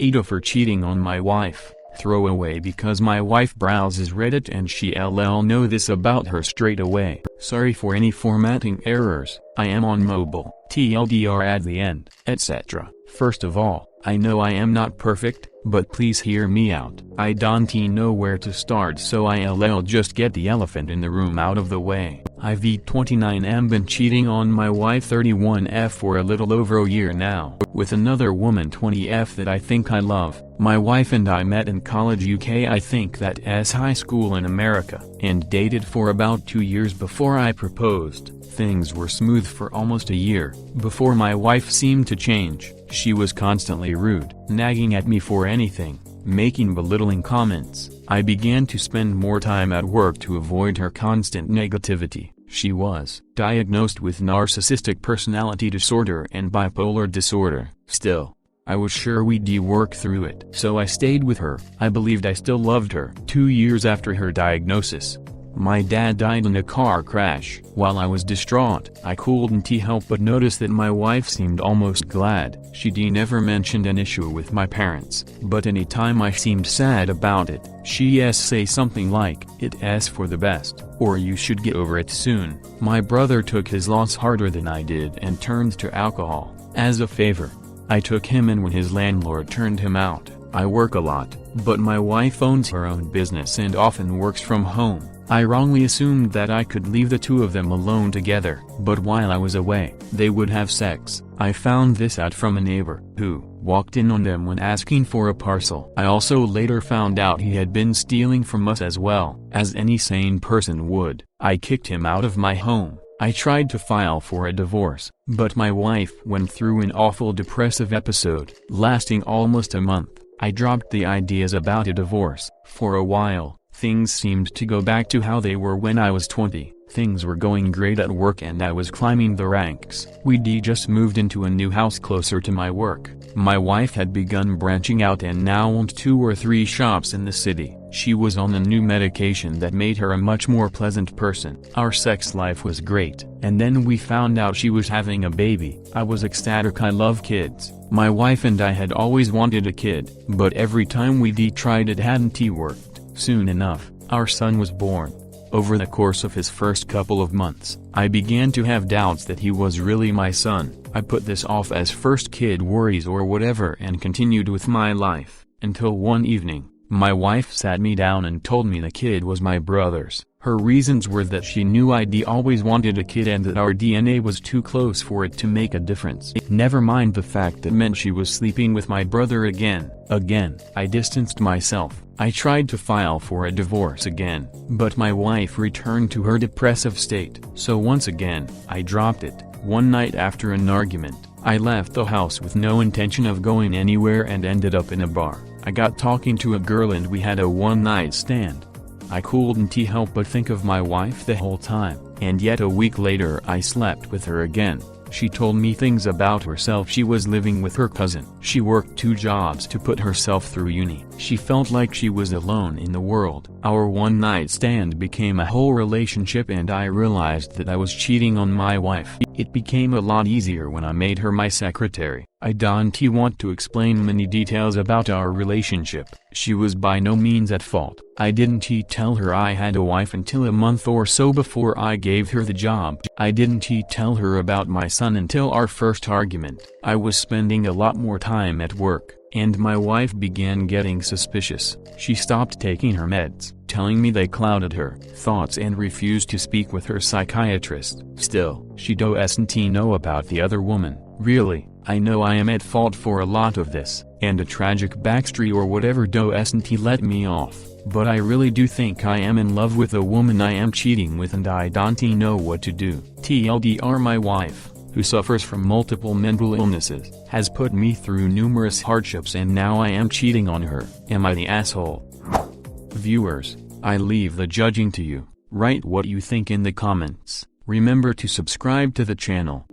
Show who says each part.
Speaker 1: AITA for cheating on my wife. Throwaway because my wife browses Reddit and she know this about her straight away. Sorry for any formatting errors, I am on mobile, TLDR at the end, etc. First of all, I know I am not perfect, but please hear me out. I don't know where to start, so I'll just get the elephant in the room out of the way. I've 29 been cheating on my wife 31 for a little over a year now, with another woman 20 that I think I love. My wife and I met in college UK, I think that's high school in America, and dated for about 2 years before I proposed. Things were smooth for almost a year, before my wife seemed to change. She was constantly rude, nagging at me for anything, making belittling comments. I began to spend more time at work to avoid her constant negativity. She was diagnosed with narcissistic personality disorder and bipolar disorder. Still, I was sure we'd work through it. So I stayed with her. I believed I still loved her. 2 years after her diagnosis, my dad died in a car crash. While I was distraught, I couldn't help but notice that my wife seemed almost glad. She never mentioned an issue with my parents, but any time I seemed sad about it, she'd say something like, "It's for the best," or "You should get over it soon." My brother took his loss harder than I did and turned to alcohol. As a favor, I took him in when his landlord turned him out. I work a lot, but my wife owns her own business and often works from home. I wrongly assumed that I could leave the two of them alone together, but while I was away, they would have sex. I found this out from a neighbor, who walked in on them when asking for a parcel. I also later found out he had been stealing from us as well, as any sane person would. I kicked him out of my home. I tried to file for a divorce, but my wife went through an awful depressive episode, lasting almost a month. I dropped the ideas about a divorce. For a while, things seemed to go back to how they were when I was 20. Things were going great at work and I was climbing the ranks. We'd just moved into a new house closer to my work. My wife had begun branching out and now owned 2 or 3 shops in the city. She was on a new medication that made her a much more pleasant person. Our sex life was great, and then we found out she was having a baby. I was ecstatic. I love kids. My wife and I had always wanted a kid, but every time we tried it hadn't worked. Soon enough, our son was born. Over the course of his first couple of months, I began to have doubts that he was really my son. I put this off as first kid worries or whatever and continued with my life, until one evening, my wife sat me down and told me the kid was my brother's. Her reasons were that she knew I'd always wanted a kid and that our DNA was too close for it to make a difference. Never mind the fact that meant she was sleeping with my brother again. I distanced myself. I tried to file for a divorce again, but my wife returned to her depressive state. So once again, I dropped it. One night after an argument, I left the house with no intention of going anywhere and ended up in a bar. I got talking to a girl and we had a one-night stand. I couldn't help but think of my wife the whole time, and yet a week later I slept with her again. She told me things about herself. She was living with her cousin. She worked 2 jobs to put herself through uni. She felt like she was alone in the world. Our one-night stand became a whole relationship and I realized that I was cheating on my wife. It became a lot easier when I made her my secretary. I don't want to explain many details about our relationship. She was by no means at fault. I didn't tell her I had a wife until a month or so before I gave her the job. I didn't tell her about my son until our first argument. I was spending a lot more time at work, and my wife began getting suspicious. She stopped taking her meds, telling me they clouded her thoughts, and refused to speak with her psychiatrist. Still, she doesn't know about the other woman. Really, I know I am at fault for a lot of this, and a tragic backstory or whatever doesn't let me off, but I really do think I am in love with the woman I am cheating with and I don't know what to do. TLDR, my wife, who suffers from multiple mental illnesses, has put me through numerous hardships and now I am cheating on her. Am I the asshole? Viewers, I leave the judging to you. Write what you think in the comments. Remember to subscribe to the channel.